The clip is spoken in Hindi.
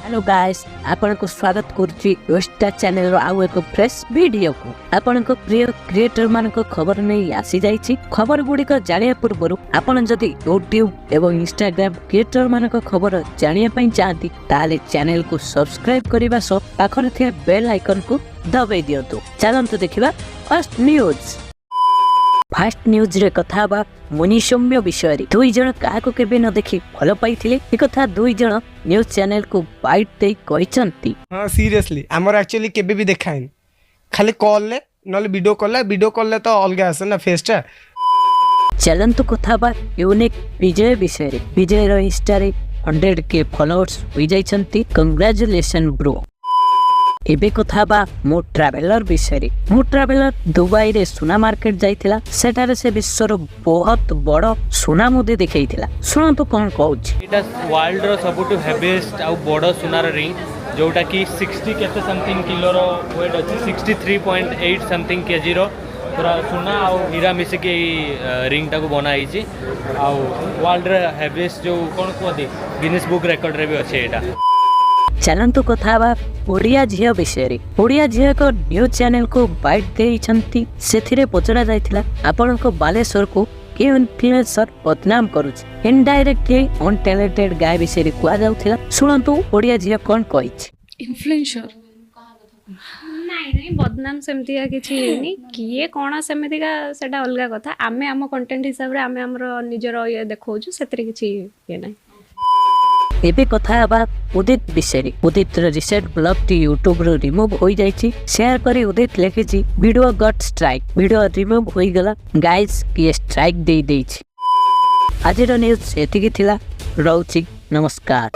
हेलो गाइस आपण को स्वागत करुच्ची YoSta चैनल आउ एक फ्रेश वीडियो को आपण को प्रिय क्रिएटर मान को खबर नहीं आसी जाइछि। खबर गुडी को जानिया पूर्व आपण जदि YouTube एवं Instagram क्रिएटर मान को खबर जानिया पई चाहती ताले चैनल को सब्सक्राइब करिबा सो पाखर थिया बेल आइकन को दबाई दियंतु। चलंतु देखिबा फर्स्ट न्यूज। फास्ट न्यूज रे कथा बा मुनि सौम्य विषय रे दुई जण काको केबे न देखि फॉलो पाइथिले ए कथा दुई जण न्यूज चैनल को बाइट दे कहिसंती। हां सीरियसली हमर एक्चुअली केबे भी देखाइन खाली कॉल ले नले वीडियो कॉल ले तो अलगा आसे ना फेसटा। चलंतु कथा बा यूनिक विजय विषय रे। विजय रो इंस्टा रे 100k फॉलोअर्स होई जाइसंती। Congratulation bro. एबे कथा बा मो ट्रैवलर विषय रे। मो ट्रैवलर दुबई रे सोना मार्केट जाइथिला। सेटारे से विश्वर बहुत बड़ सोना मुदे देखैथिला। सुन तो कोन कहउछ। इटा वर्ल्ड रो सबटु हेवीएस्ट आ बड़ सोनार रिंग जोटा कि 60 केते समथिंग किलो रो वेट अछि। 63.8 समथिंग केजी रो पूरा सोना आ हीरा मिसे के रिंग टा को बनाई छी। आ वर्ल्ड रे हेवीएस्ट जो कोन कहदी गिनीज बुक रिकॉर्ड रे भी अछि एटा। चलंतु कथा बा ओडिया झिया विषय रे। ओडिया झिया को न्यूज चैनल को बाइट देइछंती। सेथिरे पचरा जाइथिला आपण को बालेश्वर को के इन्फ्लुएंसर बदनाम करूछ। इनडायरेक्टली अनटैलेंटेड गाय विषय रे कुआ जाउथिला। सुनंतु ओडिया झिया कोन कहिछ। इन्फ्लुएंसर नहीं बदनाम सेमती किसी नहीं किए कौन सेमती का सेटा अलग कथा। आमे आम कंटेंट हिसाब रे आमे हमरो निजर ये देखौछु सेतरे किछि ये नहीं। एबे कथा बा उदित विषय। उदित रिसेंट ब्लॉग टी यूट्यूब रो रिमूव होई जाइछि। शेयर करी उदित लेखिछि video got strike. Video remove होई गला गाइस की स्ट्राइक दे देछि। आज रो न्यूज़ एतिकी थिला। रहउछि नमस्कार।